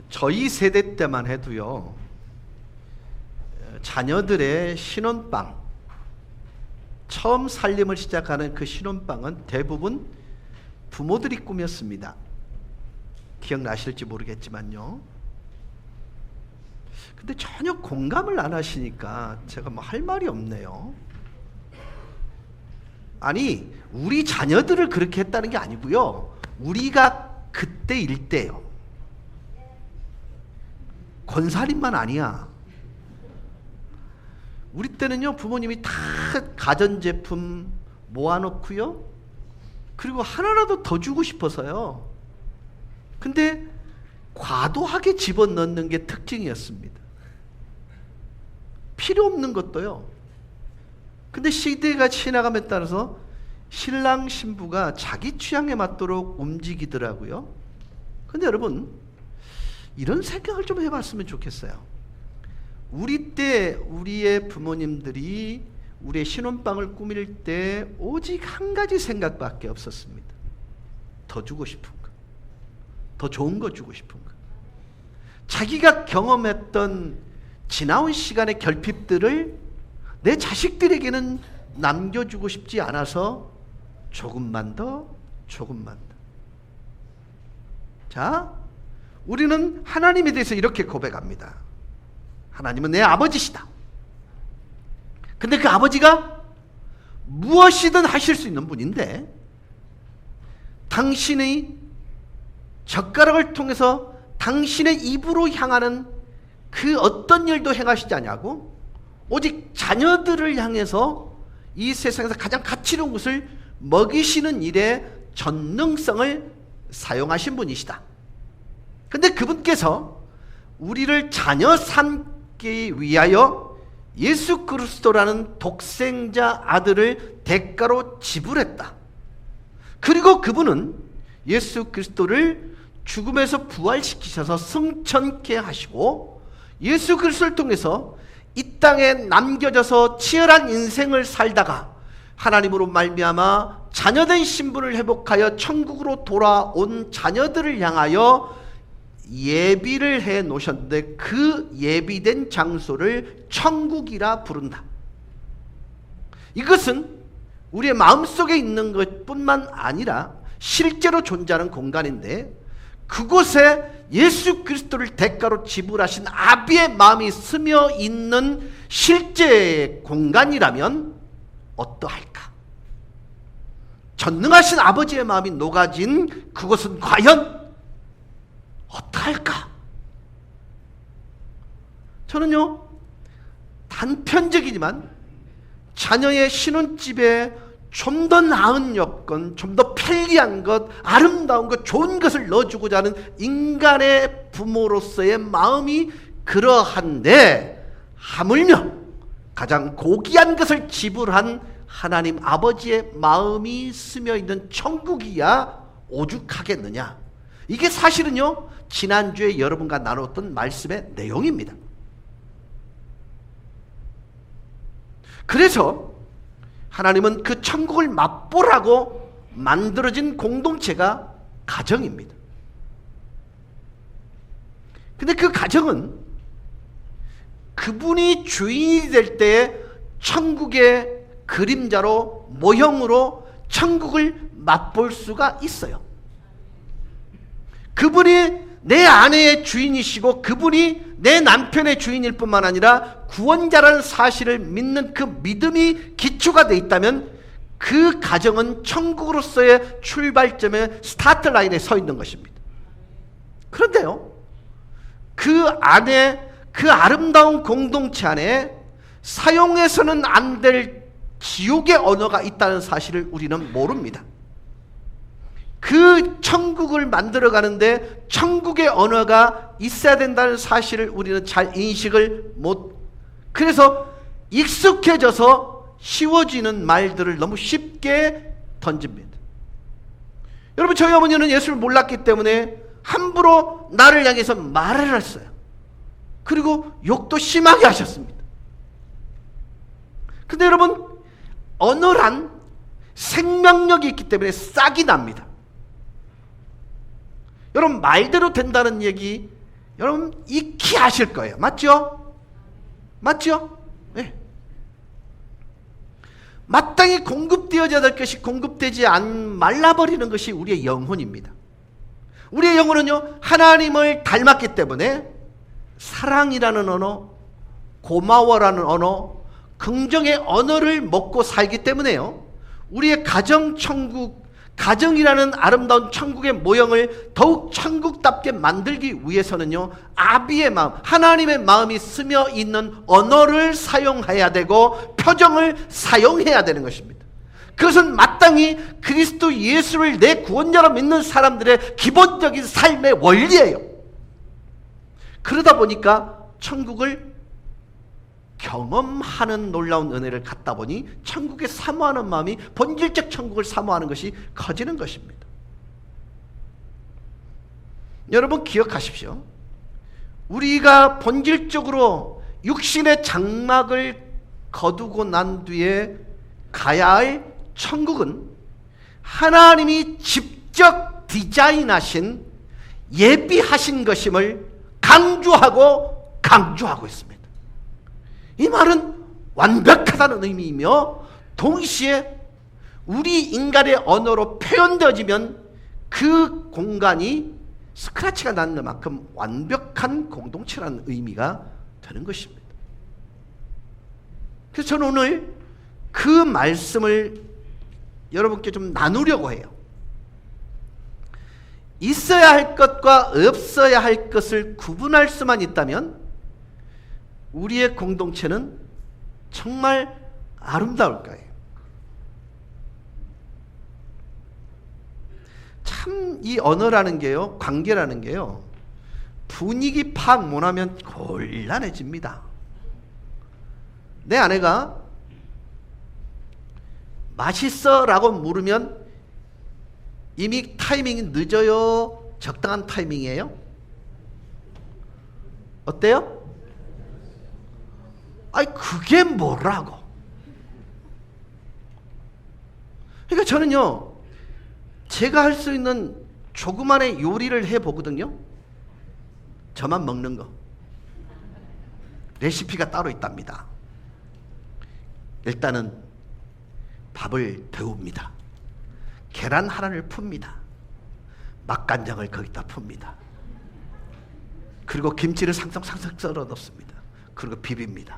저희 세대 때만 해도요, 자녀들의 신혼방, 처음 살림을 시작하는 그 신혼방은 대부분 부모들이 꾸몄습니다. 기억나실지 모르겠지만요. 근데 전혀 공감을 안 하시니까 제가 뭐 할 말이 없네요. 아니, 우리 자녀들을 그렇게 했다는 게 아니고요, 우리가 그때 일때요. 권살인만 아니야. 우리 때는요, 부모님이 다 가전제품 모아놓고요, 그리고 하나라도 더 주고 싶어서요. 근데 과도하게 집어넣는 게 특징이었습니다. 필요 없는 것도요. 근데 시대가 지나감에 따라서 신랑 신부가 자기 취향에 맞도록 움직이더라고요. 근데 여러분, 이런 생각을 좀 해봤으면 좋겠어요. 우리 때 우리의 부모님들이 우리의 신혼방을 꾸밀 때 오직 한 가지 생각밖에 없었습니다. 더 주고 싶은 거, 더 좋은 거 주고 싶은 거. 자기가 경험했던 지나온 시간의 결핍들을 내 자식들에게는 남겨주고 싶지 않아서 조금만 더, 조금만 더. 자, 우리는 하나님에 대해서 이렇게 고백합니다. 하나님은 내 아버지시다. 근데 그 아버지가 무엇이든 하실 수 있는 분인데, 당신의 젓가락을 통해서 당신의 입으로 향하는 그 어떤 일도 행하시지 않냐고, 오직 자녀들을 향해서 이 세상에서 가장 가치 있는 것을 먹이시는 일에 전능성을 사용하신 분이시다. 근데 그분께서 우리를 자녀 삼기 위하여 예수 그리스도라는 독생자 아들을 대가로 지불했다. 그리고 그분은 예수 그리스도를 죽음에서 부활시키셔서 승천케 하시고, 예수 그리스도를 통해서 이 땅에 남겨져서 치열한 인생을 살다가 하나님으로 말미암아 자녀된 신분을 회복하여 천국으로 돌아온 자녀들을 향하여 예비를 해 놓으셨는데, 그 예비된 장소를 천국이라 부른다. 이것은 우리의 마음속에 있는 것뿐만 아니라 실제로 존재하는 공간인데, 그곳에 예수 그리스도를 대가로 지불하신 아비의 마음이 스며 있는 실제 공간이라면 어떠할까? 전능하신 아버지의 마음이 녹아진 그곳은 과연 어떠할까? 저는요, 단편적이지만 자녀의 신혼집에 좀 더 나은 여건, 좀 더 편리한 것, 아름다운 것, 좋은 것을 넣어주고자 하는 인간의 부모로서의 마음이 그러한데, 하물며 가장 고귀한 것을 지불한 하나님 아버지의 마음이 스며 있는 천국이야 오죽하겠느냐. 이게 사실은요, 지난주에 여러분과 나눴던 말씀의 내용입니다. 그래서 하나님은 그 천국을 맛보라고 만들어진 공동체가 가정입니다. 근데 그 가정은 그분이 주인이 될 때에 천국의 그림자로, 모형으로 천국을 맛볼 수가 있어요. 그분이 내 아내의 주인이시고 그분이 내 남편의 주인일 뿐만 아니라 구원자라는 사실을 믿는 그 믿음이 기초가 되어 있다면, 그 가정은 천국으로서의 출발점의 스타트 라인에 서 있는 것입니다. 그런데요, 그 안에, 그 아름다운 공동체 안에 사용해서는 안 될 지옥의 언어가 있다는 사실을 우리는 모릅니다. 그 천국을 만들어 가는데 천국의 언어가 있어야 된다는 사실을 우리는 잘 인식을 못, 그래서 익숙해져서 쉬워지는 말들을 너무 쉽게 던집니다. 여러분, 저희 어머니는 예수를 몰랐기 때문에 함부로 나를 향해서 말을 했어요. 그리고 욕도 심하게 하셨습니다. 근데 여러분, 언어란 생명력이 있기 때문에 싹이 납니다. 여러분, 말대로 된다는 얘기 여러분 익히 아실 거예요. 맞죠? 맞죠? 네. 마땅히 공급되어져야 될 것이 공급되지 말라버리는 것이 우리의 영혼입니다. 우리의 영혼은요, 하나님을 닮았기 때문에 사랑이라는 언어, 고마워라는 언어, 긍정의 언어를 먹고 살기 때문에요, 우리의 가정천국, 가정이라는 아름다운 천국의 모형을 더욱 천국답게 만들기 위해서는요, 아비의 마음, 하나님의 마음이 스며 있는 언어를 사용해야 되고 표정을 사용해야 되는 것입니다. 그것은 마땅히 그리스도 예수를 내 구원자로 믿는 사람들의 기본적인 삶의 원리예요. 그러다 보니까 천국을 경험하는 놀라운 은혜를 갖다 보니 천국에 사모하는 마음이 본질적 천국을 사모하는 것이 커지는 것입니다. 여러분 기억하십시오. 우리가 본질적으로 육신의 장막을 거두고 난 뒤에 가야 할 천국은 하나님이 직접 디자인하신, 예비하신 것임을 강조하고 있습니다. 이 말은 완벽하다는 의미이며 동시에 우리 인간의 언어로 표현되어지면 그 공간이 스크래치가 나는 만큼 완벽한 공동체라는 의미가 되는 것입니다. 그래서 저는 오늘 그 말씀을 여러분께 좀 나누려고 해요. 있어야 할 것과 없어야 할 것을 구분할 수만 있다면 우리의 공동체는 정말 아름다울 거예요. 참 이 언어라는 게요, 관계라는 게요, 분위기 파악 못하면 곤란해집니다. 내 아내가 맛있어? 라고 물으면 이미 타이밍이 늦어요? 적당한 타이밍이에요? 어때요? 아니 그게 뭐라고? 그러니까 저는요, 제가 할 수 있는 조그만의 요리를 해보거든요. 저만 먹는 거. 레시피가 따로 있답니다. 일단은 밥을 데웁니다. 계란 하나를 풉니다. 맛간장을 거기다 풉니다. 그리고 김치를 상상상상 썰어 넣습니다. 그리고 비빕니다.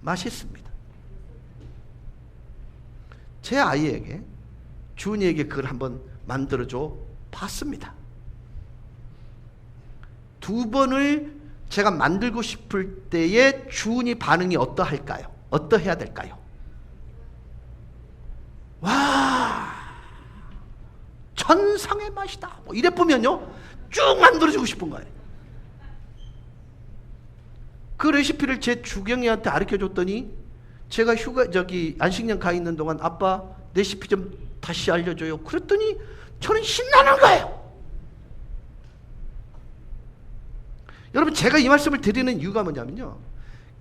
맛있습니다. 제 아이에게, 주은이에게 그걸 한번 만들어줘 봤습니다. 2번을 제가 만들고 싶을 때에 주은이 반응이 어떠할까요? 어떠해야 될까요? 와, 천상의 맛이다, 뭐 이래 보면요 쭉 만들어주고 싶은 거예요. 그 레시피를 제 주경이한테 가르쳐줬더니 제가 안식년 가 있는 동안 아빠 레시피 좀 다시 알려줘요 그랬더니 저는 신나는 거예요. 여러분 제가 이 말씀을 드리는 이유가 뭐냐면요,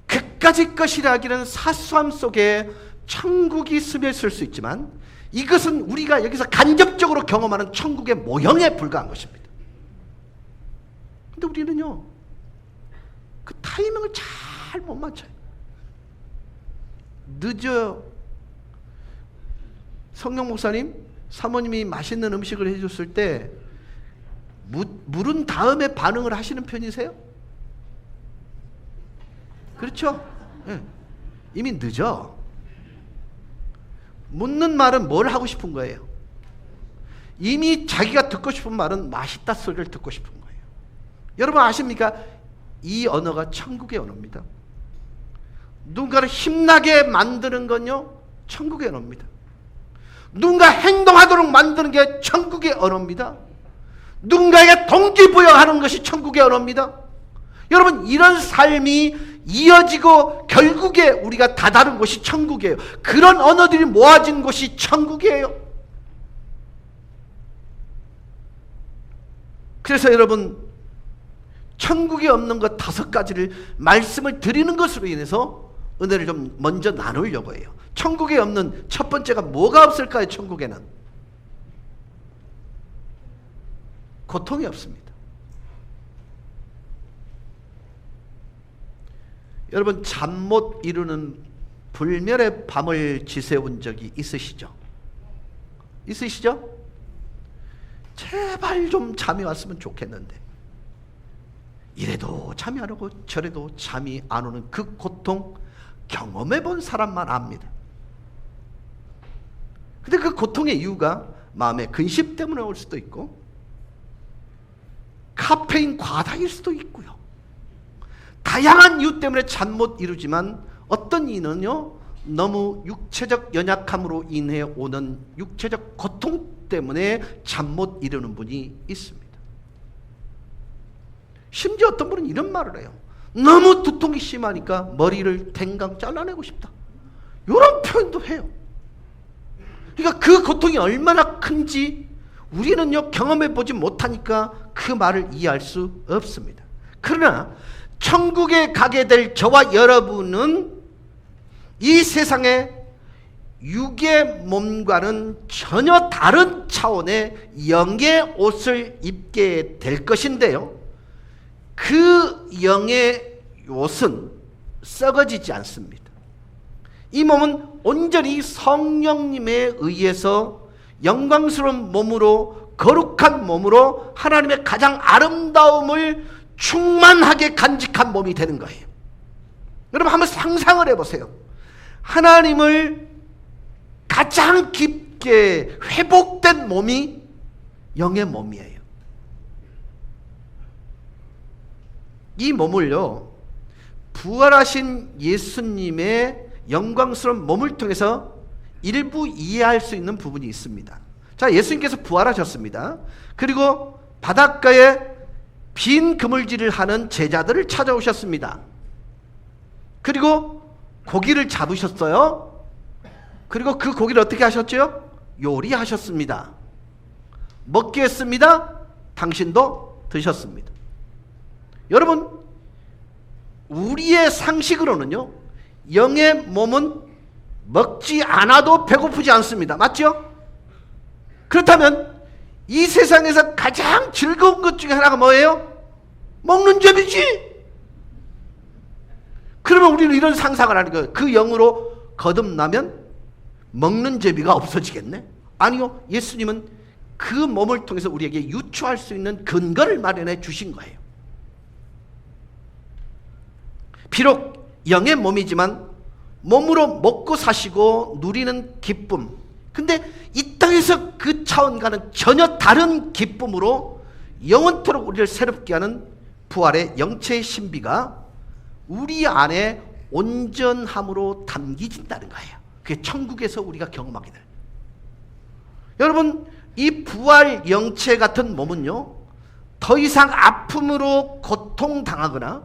그까짓 것이라기는 사소함 속에 천국이 스며 있을 수 있지만 이것은 우리가 여기서 간접적으로 경험하는 천국의 모형에 불과한 것입니다. 근데 우리는요 그 타이밍을 잘 못 맞춰요. 늦어요. 성령 목사님, 사모님이 맛있는 음식을 해줬을 때 물은 다음에 반응을 하시는 편이세요? 그렇죠? 네. 이미 늦어. 묻는 말은 뭘 하고 싶은 거예요? 이미 자기가 듣고 싶은 말은 맛있다 소리를 듣고 싶은 거예요. 여러분 아십니까? 이 언어가 천국의 언어입니다. 누군가를 힘나게 만드는 건요 천국의 언어입니다. 누군가 행동하도록 만드는 게 천국의 언어입니다. 누군가에게 동기부여하는 것이 천국의 언어입니다. 여러분 이런 삶이 이어지고 결국에 우리가 다다른 곳이 천국이에요. 그런 언어들이 모아진 곳이 천국이에요. 그래서 여러분 천국에 없는 것 5가지를 말씀을 드리는 것으로 인해서 은혜를 좀 먼저 나누려고 해요. 천국에 없는 첫 번째가 뭐가 없을까요? 천국에는 고통이 없습니다. 여러분 잠 못 이루는 불멸의 밤을 지새운 적이 있으시죠? 있으시죠? 제발 좀 잠이 왔으면 좋겠는데 이래도 잠이 안 오고 저래도 잠이 안 오는 그 고통 경험해 본 사람만 압니다. 근데 그 고통의 이유가 마음의 근심 때문에 올 수도 있고 카페인 과다일 수도 있고요. 다양한 이유 때문에 잠 못 이루지만 어떤 이는요 너무 육체적 연약함으로 인해 오는 육체적 고통 때문에 잠 못 이루는 분이 있습니다. 심지어 어떤 분은 이런 말을 해요. 너무 두통이 심하니까 머리를 댕강 잘라내고 싶다. 이런 표현도 해요. 그러니까 그 고통이 얼마나 큰지 우리는요 경험해 보지 못하니까 그 말을 이해할 수 없습니다. 그러나 천국에 가게 될 저와 여러분은 이 세상의 육의 몸과는 전혀 다른 차원의 영의 옷을 입게 될 것인데요, 그 영의 옷은 썩어지지 않습니다. 이 몸은 온전히 성령님에 의해서 영광스러운 몸으로, 거룩한 몸으로 하나님의 가장 아름다움을 충만하게 간직한 몸이 되는 거예요. 여러분 한번 상상을 해보세요. 하나님을 가장 깊게 회복된 몸이 영의 몸이에요. 이 몸을요 부활하신 예수님의 영광스러운 몸을 통해서 일부 이해할 수 있는 부분이 있습니다. 자, 예수님께서 부활하셨습니다. 그리고 바닷가에 빈 그물질을 하는 제자들을 찾아오셨습니다. 그리고 고기를 잡으셨어요. 그리고 그 고기를 어떻게 하셨죠? 요리하셨습니다. 먹게 했습니다. 당신도 드셨습니다. 여러분, 우리의 상식으로는요 영의 몸은 먹지 않아도 배고프지 않습니다. 맞죠? 그렇다면 이 세상에서 가장 즐거운 것 중에 하나가 뭐예요? 먹는 재미지. 그러면 우리는 이런 상상을 하는 거예요. 그 영으로 거듭나면 먹는 재미가 없어지겠네? 아니요, 예수님은 그 몸을 통해서 우리에게 유추할 수 있는 근거를 마련해 주신 거예요. 비록 영의 몸이지만 몸으로 먹고 사시고 누리는 기쁨, 근데 이 땅에서 그 차원과는 전혀 다른 기쁨으로 영원토록 우리를 새롭게 하는 부활의 영체의 신비가 우리 안에 온전함으로 담기진다는 거예요. 그게 천국에서 우리가 경험하게 돼요. 여러분, 이 부활 영체 같은 몸은요 더 이상 아픔으로 고통당하거나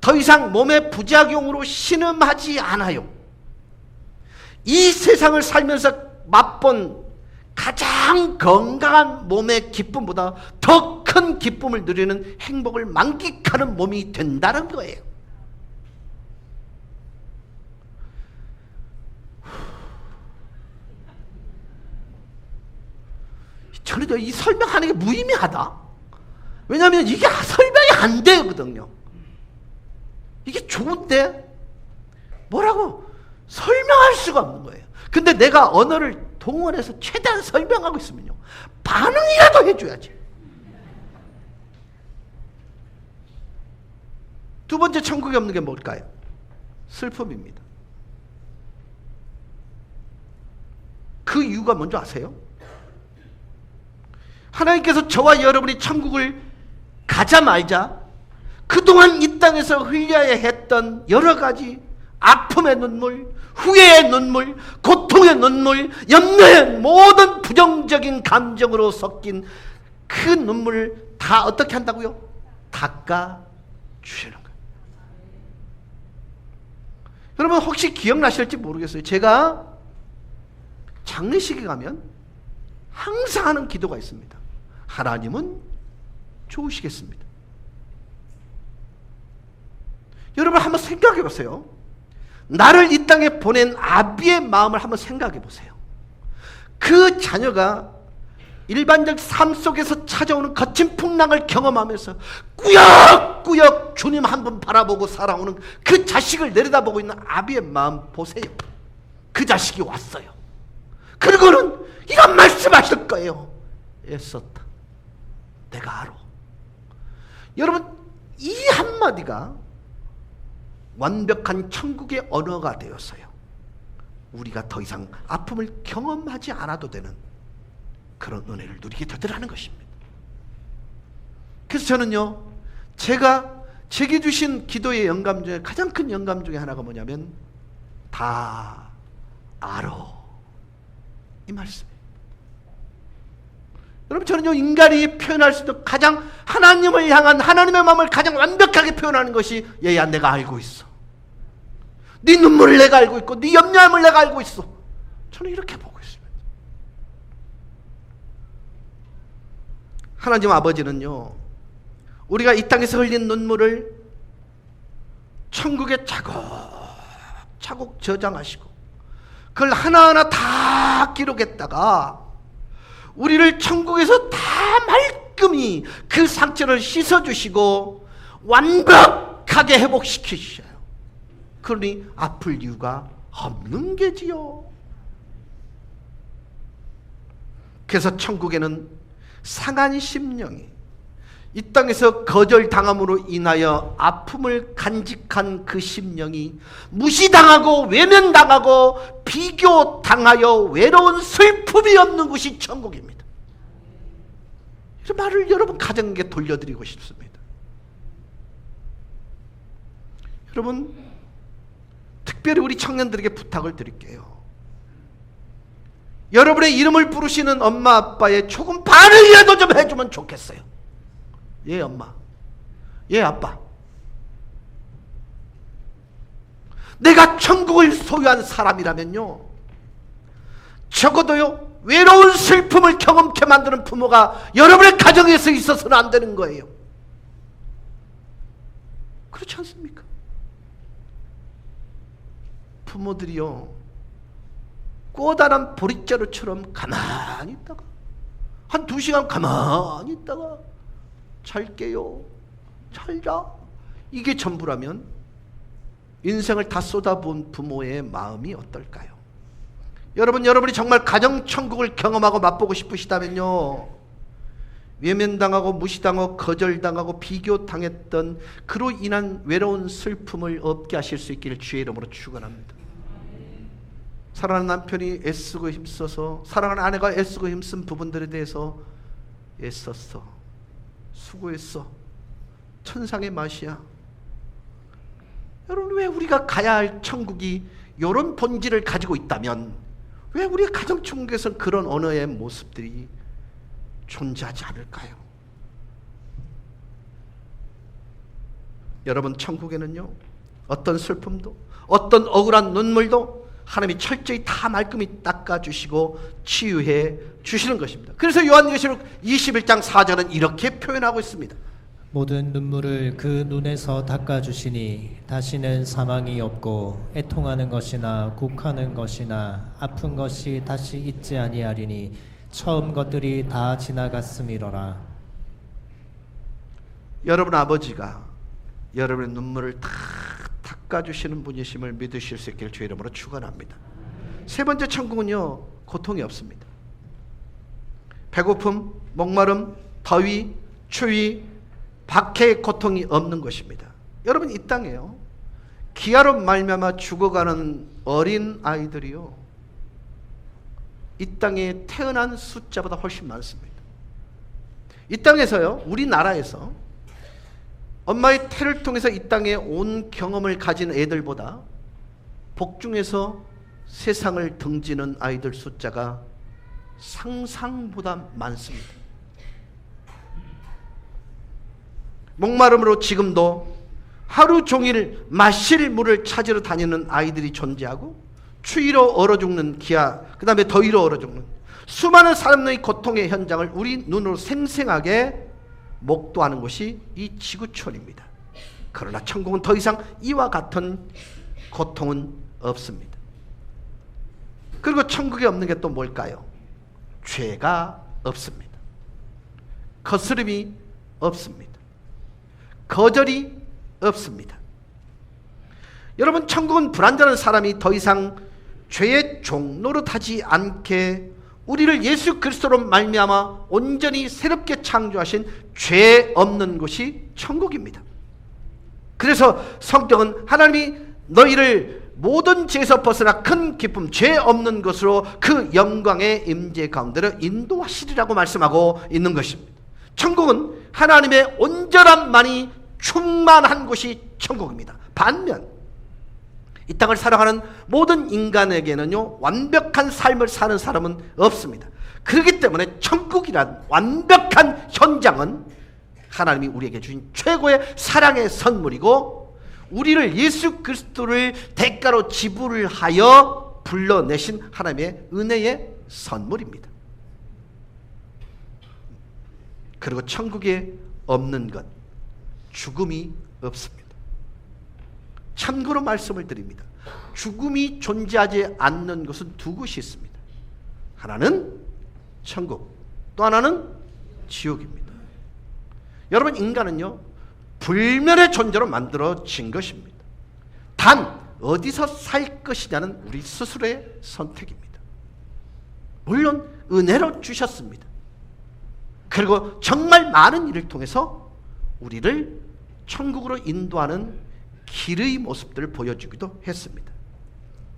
더 이상 몸의 부작용으로 신음하지 않아요. 이 세상을 살면서 맛본 가장 건강한 몸의 기쁨보다 더 큰 기쁨을 누리는 행복을 만끽하는 몸이 된다는 거예요. 저는 이 설명하는 게 무의미하다. 왜냐하면 이게 설명이 안 되거든요. 이게 좋은데 뭐라고 설명할 수가 없는 거예요. 근데 내가 언어를 동원해서 최대한 설명하고 있으면요 반응이라도 해줘야지. 두 번째 천국에 없는 게 뭘까요? 슬픔입니다. 그 이유가 뭔지 아세요? 하나님께서 저와 여러분이 천국을 가자마자 그동안 이 땅에서 흘려야 했던 여러 가지 아픔의 눈물, 후회의 눈물, 고통의 눈물, 염려의 모든 부정적인 감정으로 섞인 그 눈물을 다 어떻게 한다고요? 닦아 주시는 거예요. 여러분 혹시 기억나실지 모르겠어요. 제가 장례식에 가면 항상 하는 기도가 있습니다. 하나님은 좋으시겠습니다. 여러분 한번 생각해 보세요. 나를 이 땅에 보낸 아비의 마음을 한번 생각해 보세요. 그 자녀가 일반적 삶 속에서 찾아오는 거친 풍랑을 경험하면서 꾸역꾸역 주님 한 분 바라보고 살아오는 그 자식을 내려다보고 있는 아비의 마음 보세요. 그 자식이 왔어요. 그리고는 이런 말씀하실 거예요. 애썼다. 내가 알아. 여러분, 이 한마디가 완벽한 천국의 언어가 되었어요. 우리가 더 이상 아픔을 경험하지 않아도 되는 그런 은혜를 누리게 되더라는 것입니다. 그래서 저는요, 제게 주신 기도의 영감 중에 가장 큰 영감 중에 하나가 뭐냐면 다 알아, 이 말씀이에요. 여러분, 저는요, 인간이 표현할 수 있는 가장 하나님을 향한 하나님의 마음을 가장 완벽하게 표현하는 것이 얘야, 내가 알고 있어. 네 눈물을 내가 알고 있고 네 염려함을 내가 알고 있어. 저는 이렇게 보고 있습니다. 하나님 아버지는요, 우리가 이 땅에서 흘린 눈물을 천국에 차곡차곡 저장하시고 그걸 하나하나 다 기록했다가 우리를 천국에서 다 말끔히 그 상처를 씻어주시고 완벽하게 회복시키셔요. 그러니 아플 이유가 없는 게지요. 그래서 천국에는 상한 심령이, 이 땅에서 거절당함으로 인하여 아픔을 간직한 그 심령이 무시당하고 외면당하고 비교당하여 외로운 슬픔이 없는 곳이 천국입니다. 이 말을 여러분 가정에게 돌려드리고 싶습니다. 여러분, 특별히 우리 청년들에게 부탁을 드릴게요. 여러분의 이름을 부르시는 엄마 아빠의 조금 반응이라도 좀 해주면 좋겠어요. 예 엄마, 예 아빠, 내가 천국을 소유한 사람이라면요, 적어도요 외로운 슬픔을 경험케 만드는 부모가 여러분의 가정에서 있어서는 안 되는 거예요. 그렇지 않습니까? 부모들이요, 꼬다란 보릿자루처럼 가만히 있다가 한 2시간 가만히 있다가 잘게요, 잘자, 이게 전부라면 인생을 다 쏟아부은 부모의 마음이 어떨까요? 여러분이 정말 가정천국을 경험하고 맛보고 싶으시다면요, 외면당하고 무시당하고 거절당하고 비교당했던 그로 인한 외로운 슬픔을 없게 하실 수 있기를 주의 이름으로 축원합니다. 사랑하는 남편이 애쓰고 힘써서, 사랑하는 아내가 애쓰고 힘쓴 부분들에 대해서 애썼어, 수고했어, 천상의 맛이야. 여러분, 왜 우리가 가야 할 천국이 이런 본질을 가지고 있다면 왜 우리 가정천국에서 그런 언어의 모습들이 존재하지 않을까요? 여러분, 천국에는요, 어떤 슬픔도 어떤 억울한 눈물도 하나님이 철저히 다 말끔히 닦아주시고 치유해 주시는 것입니다. 그래서 요한계시록 21장 4절은 이렇게 표현하고 있습니다. 모든 눈물을 그 눈에서 닦아주시니 다시는 사망이 없고 애통하는 것이나 곡하는 것이나 아픈 것이 다시 있지 아니하리니 처음 것들이 다 지나갔음이로라. 여러분 아버지가 여러분의 눈물을 다 닦아주시는 분이심을 믿으실 수 있기를 주의 이름으로 축원합니다. 세 번째 천국은요, 고통이 없습니다. 배고픔, 목마름, 더위, 추위, 박해의 고통이 없는 것입니다. 여러분, 이 땅에요, 기아로 말미암아 죽어가는 어린 아이들이요, 이 땅에 태어난 숫자보다 훨씬 많습니다. 이 땅에서요, 우리나라에서 엄마의 태를 통해서 이 땅에 온 경험을 가진 애들보다 복중에서 세상을 등지는 아이들 숫자가 상상보다 많습니다. 목마름으로 지금도 하루 종일 마실 물을 찾으러 다니는 아이들이 존재하고, 추위로 얼어 죽는 기아, 그 다음에 더위로 얼어 죽는 수많은 사람의 고통의 현장을 우리 눈으로 생생하게 목도하는 것이 이 지구촌입니다. 그러나 천국은 더 이상 이와 같은 고통은 없습니다. 그리고 천국에 없는 게 또 뭘까요? 죄가 없습니다. 거스름이 없습니다. 거절이 없습니다. 여러분, 천국은 불완전한 사람이 더 이상 죄의 종 노릇하지 않게 우리를 예수 그리스도로 말미암아 온전히 새롭게 창조하신 죄 없는 곳이 천국입니다. 그래서 성경은 하나님이 너희를 모든 죄에서 벗어나 큰 기쁨, 죄 없는 것으로 그 영광의 임재 가운데로 인도하시리라고 말씀하고 있는 것입니다. 천국은 하나님의 온전함만이 충만한 곳이 천국입니다. 반면 이 땅을 살아가는 모든 인간에게는요, 완벽한 삶을 사는 사람은 없습니다. 그렇기 때문에 천국이란 완벽한 현장은 하나님이 우리에게 주신 최고의 사랑의 선물이고, 우리를 예수 그리스도를 대가로 지불을 하여 불러내신 하나님의 은혜의 선물입니다. 그리고 천국에 없는 것, 죽음이 없습니다. 참고로 말씀을 드립니다. 죽음이 존재하지 않는 것은 두 곳이 있습니다. 하나는 천국, 또 하나는 지옥입니다. 여러분, 인간은요, 불멸의 존재로 만들어진 것입니다. 단 어디서 살 것이냐는 우리 스스로의 선택입니다. 물론 은혜로 주셨습니다. 그리고 정말 많은 일을 통해서 우리를 천국으로 인도하는 길의 모습들을 보여주기도 했습니다.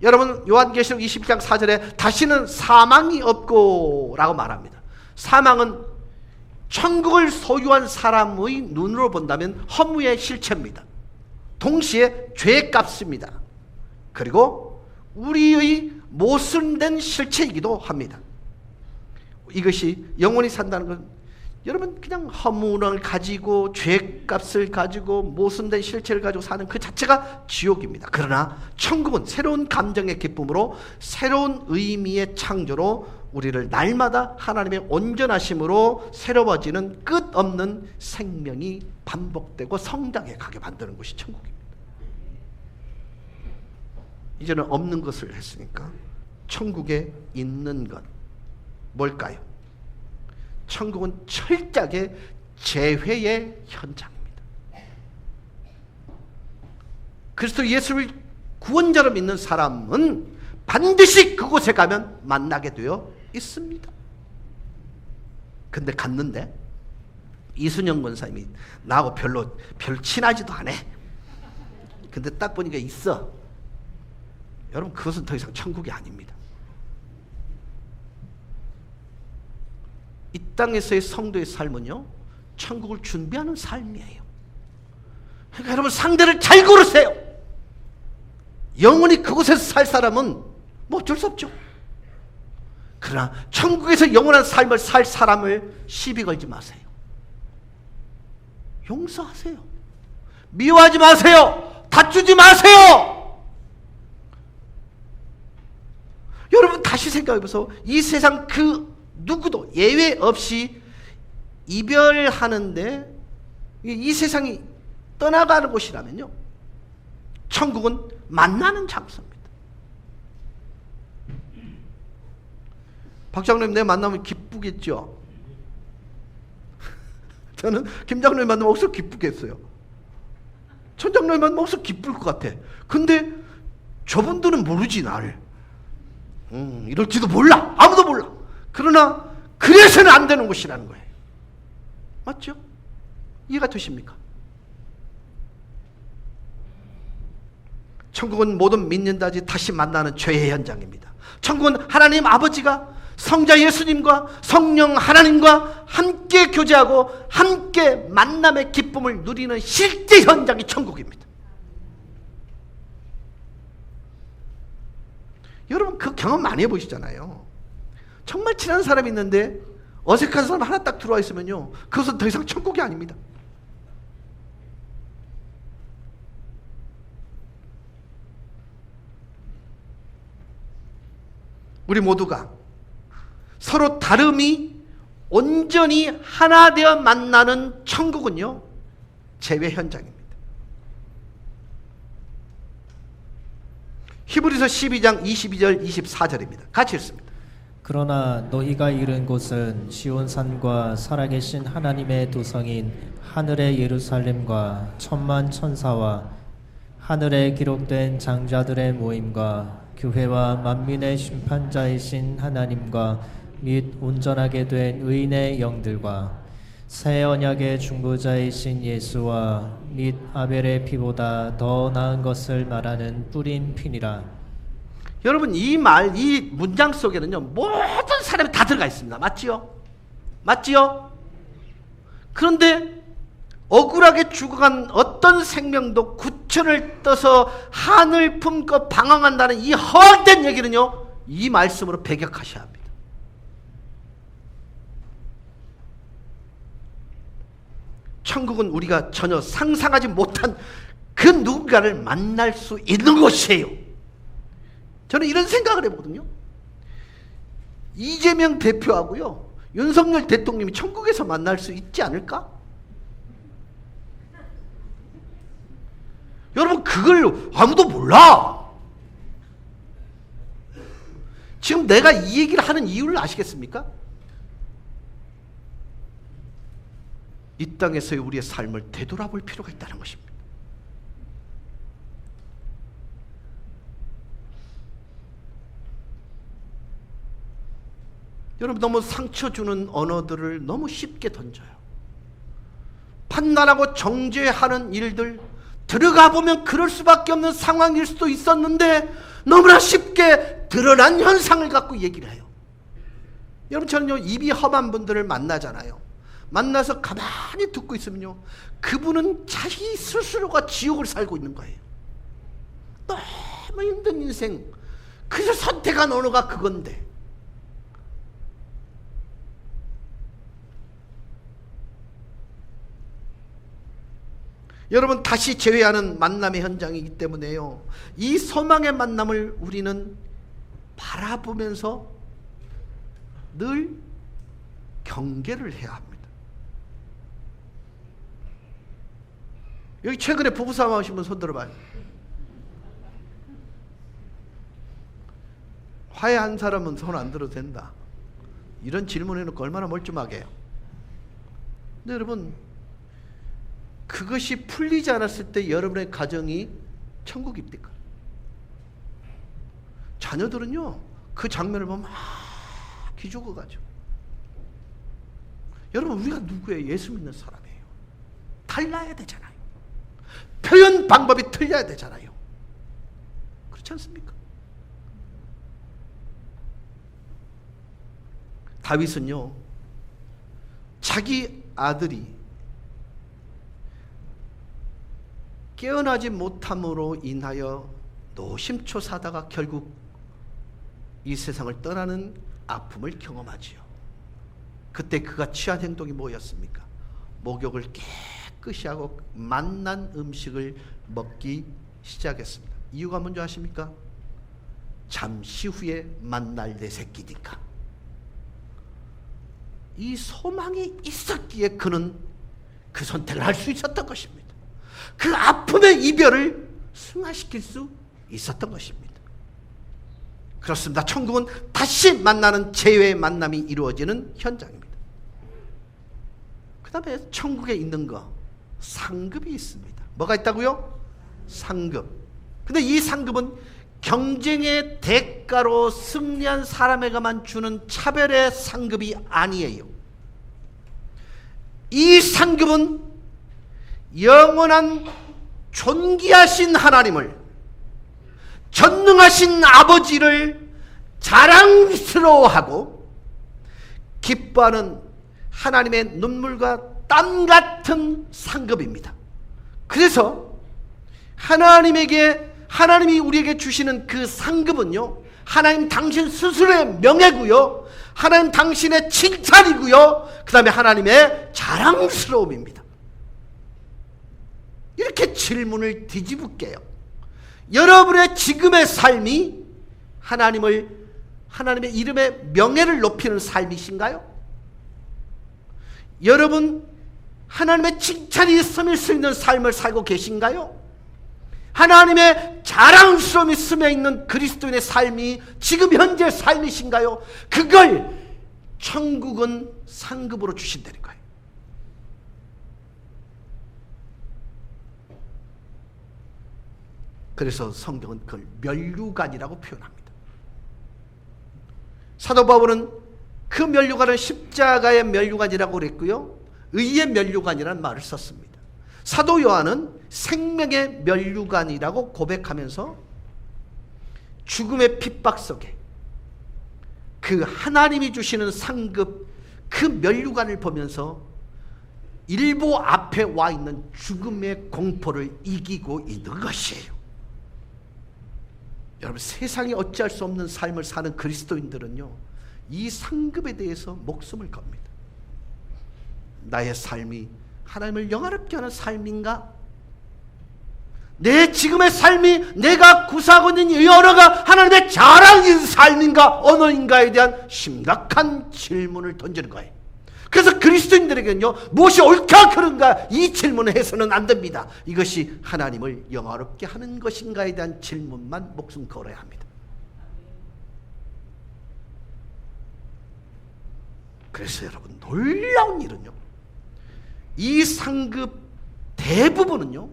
여러분, 요한계시록 22장 4절에 다시는 사망이 없고 라고 말합니다. 사망은 천국을 소유한 사람의 눈으로 본다면 허무의 실체입니다. 동시에 죄값입니다. 그리고 우리의 모순된 실체이기도 합니다. 이것이 영원히 산다는 건 여러분, 그냥 허물을 가지고 죄값을 가지고 모순된 실체를 가지고 사는 그 자체가 지옥입니다. 그러나 천국은 새로운 감정의 기쁨으로, 새로운 의미의 창조로 우리를 날마다 하나님의 온전하심으로 새로워지는 끝없는 생명이 반복되고 성장해 가게 만드는 것이 천국입니다. 이제는 없는 것을 했으니까 천국에 있는 것 뭘까요? 천국은 철저하게 재회의 현장입니다. 그리스도 예수를 구원자로 믿는 사람은 반드시 그곳에 가면 만나게 되어 있습니다. 근데 갔는데 이순영 권사님이 나하고 별로 친하지도 않아. 근데 딱 보니까 있어. 여러분, 그것은 더 이상 천국이 아닙니다. 이 땅에서의 성도의 삶은요, 천국을 준비하는 삶이에요. 그러니까 여러분, 상대를 잘 고르세요. 영원히 그곳에서 살 사람은 뭐 어쩔 수 없죠. 그러나 천국에서 영원한 삶을 살 사람을 시비 걸지 마세요. 용서하세요. 미워하지 마세요. 다투지 마세요. 여러분, 다시 생각해보세요. 이 세상 그 누구도 예외 없이 이별하는데 이 세상이 떠나가는 곳이라면요, 천국은 만나는 장소입니다. 박 장로님 내 만나면 기쁘겠죠? 저는 김 장로님 만나면 억수로 기쁘겠어요. 천 장로님 만나면 억수로 기쁠 것 같아. 근데 저분들은 모르지, 나를. 이럴지도 몰라. 아무도 몰라. 그러나 그래서는 안 되는 곳이라는 거예요. 맞죠? 이해가 되십니까? 천국은 모든 믿는 자들이 다시 만나는 죄의 현장입니다. 천국은 하나님 아버지가 성자 예수님과 성령 하나님과 함께 교제하고 함께 만남의 기쁨을 누리는 실제 현장이 천국입니다. 여러분, 그 경험 많이 해보시잖아요. 정말 친한 사람이 있는데 어색한 사람 하나 딱 들어와 있으면요, 그것은 더 이상 천국이 아닙니다. 우리 모두가 서로 다름이 온전히 하나 되어 만나는 천국은요, 재회 현장입니다. 히브리서 12장 22절 24절입니다. 같이 읽습니다. 그러나 너희가 이른 곳은 시온산과 살아계신 하나님의 도성인 하늘의 예루살렘과 천만 천사와 하늘에 기록된 장자들의 모임과 교회와 만민의 심판자이신 하나님과 및 온전하게 된 의인의 영들과 새 언약의 중보자이신 예수와 및 아벨의 피보다 더 나은 것을 말하는 뿌린 피니라. 여러분, 이 문장 속에는요, 모든 사람이 다 들어가 있습니다. 맞지요? 맞지요? 그런데 억울하게 죽어간 어떤 생명도 구천을 떠서 하늘 품고 방황한다는 이 허황된 얘기는요, 이 말씀으로 배격하셔야 합니다. 천국은 우리가 전혀 상상하지 못한 그 누군가를 만날 수 있는 곳이에요. 저는 이런 생각을 해보거든요. 이재명 대표하고요, 윤석열 대통령이 천국에서 만날 수 있지 않을까? 여러분, 그걸 아무도 몰라. 지금 내가 이 얘기를 하는 이유를 아시겠습니까? 이 땅에서의 우리의 삶을 되돌아볼 필요가 있다는 것입니다. 여러분, 너무 상처 주는 언어들을 너무 쉽게 던져요. 판단하고 정죄하는 일들, 들어가 보면 그럴 수밖에 없는 상황일 수도 있었는데 너무나 쉽게 드러난 현상을 갖고 얘기를 해요. 여러분, 저는요, 입이 험한 분들을 만나잖아요. 만나서 가만히 듣고 있으면요, 그분은 자기 스스로가 지옥을 살고 있는 거예요. 너무 힘든 인생, 그래서 선택한 언어가 그건데. 여러분, 다시 재회하는 만남의 현장이기 때문에요, 이 소망의 만남을 우리는 바라보면서 늘 경계를 해야 합니다. 여기 최근에 부부싸움 하신 분 손 들어봐요. 화해한 사람은 손 안 들어도 된다. 이런 질문 해놓고 얼마나 멀쩡하게 해요. 근데 여러분, 그것이 풀리지 않았을 때 여러분의 가정이 천국입니까? 자녀들은요, 그 장면을 보면 막 기죽어가지고. 여러분, 우리가 누구예요? 예수 믿는 사람이에요. 달라야 되잖아요. 표현 방법이 틀려야 되잖아요. 그렇지 않습니까? 다윗은요, 자기 아들이 깨어나지 못함으로 인하여 노심초사하다가 결국 이 세상을 떠나는 아픔을 경험하지요. 그때 그가 취한 행동이 뭐였습니까? 목욕을 깨끗이 하고 맛난 음식을 먹기 시작했습니다. 이유가 뭔지 아십니까? 잠시 후에 만날 내 새끼니까. 이 소망이 있었기에 그는 그 선택을 할 수 있었던 것입니다. 그 아픔의 이별을 승화시킬 수 있었던 것입니다. 그렇습니다. 천국은 다시 만나는 재회의 만남이 이루어지는 현장입니다. 그 다음에 천국에 있는 거, 상급이 있습니다. 뭐가 있다고요? 상급. 근데 이 상급은 경쟁의 대가로 승리한 사람에게만 주는 차별의 상급이 아니에요. 이 상급은 영원한 존귀하신 하나님을, 전능하신 아버지를 자랑스러워하고 기뻐하는 하나님의 눈물과 땀 같은 상급입니다. 그래서 하나님이 우리에게 주시는 그 상급은요, 하나님 당신 스스로의 명예고요, 하나님 당신의 칭찬이고요, 그 다음에 하나님의 자랑스러움입니다. 이렇게 질문을 뒤집을게요. 여러분의 지금의 삶이 하나님의 이름의 명예를 높이는 삶이신가요? 여러분, 하나님의 칭찬이 있을 수 있는 삶을 살고 계신가요? 하나님의 자랑스러움이 스며 있는 그리스도인의 삶이 지금 현재 삶이신가요? 그걸 천국은 상급으로 주신다는 거예요. 그래서 성경은 그걸 면류관이라고 표현합니다. 사도 바울은 그 면류관을 십자가의 면류관이라고 그랬고요, 의의 면류관이라는 말을 썼습니다. 사도 요한은 생명의 면류관이라고 고백하면서 죽음의 핍박 속에 그 하나님이 주시는 상급, 그 면류관을 보면서 일보 앞에 와 있는 죽음의 공포를 이기고 있는 것이에요. 여러분, 세상에 어찌할 수 없는 삶을 사는 그리스도인들은요, 이 상급에 대해서 목숨을 겁니다. 나의 삶이 하나님을 영화롭게 하는 삶인가? 내 지금의 삶이 내가 구사하고 있는 이 언어가 하나님의 자랑인 삶인가, 언어인가에 대한 심각한 질문을 던지는 거예요. 그래서 그리스도인들에게는요, 무엇이 옳다 그른가, 이 질문을 해서는 안 됩니다. 이것이 하나님을 영화롭게 하는 것인가에 대한 질문만 목숨 걸어야 합니다. 그래서 여러분, 놀라운 일은요, 이 상급 대부분은요,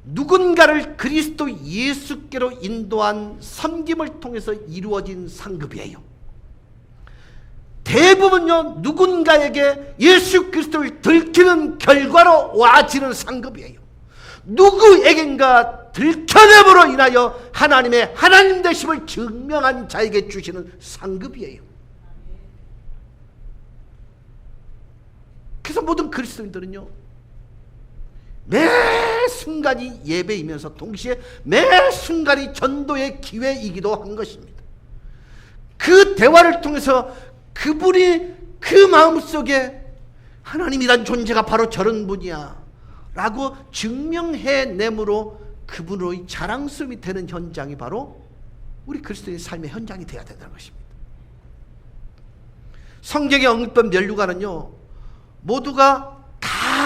누군가를 그리스도 예수께로 인도한 섬김을 통해서 이루어진 상급이에요. 대부분요, 누군가에게 예수 그리스도를 들키는 결과로 와지는 상급이에요. 누구에겐가 들켜냄으로 인하여 하나님의 하나님 되심을 증명한 자에게 주시는 상급이에요. 그래서 모든 그리스도인들은요, 매 순간이 예배이면서 동시에 매 순간이 전도의 기회이기도 한 것입니다. 그 대화를 통해서 그분이 그 마음속에 하나님이란 존재가 바로 저런 분이야 라고 증명해내므로 그분의 자랑스러움이 되는 현장이 바로 우리 그리스도의 삶의 현장이 되어야 된다는 것입니다. 성경에 언급된 면류관은요, 모두가 다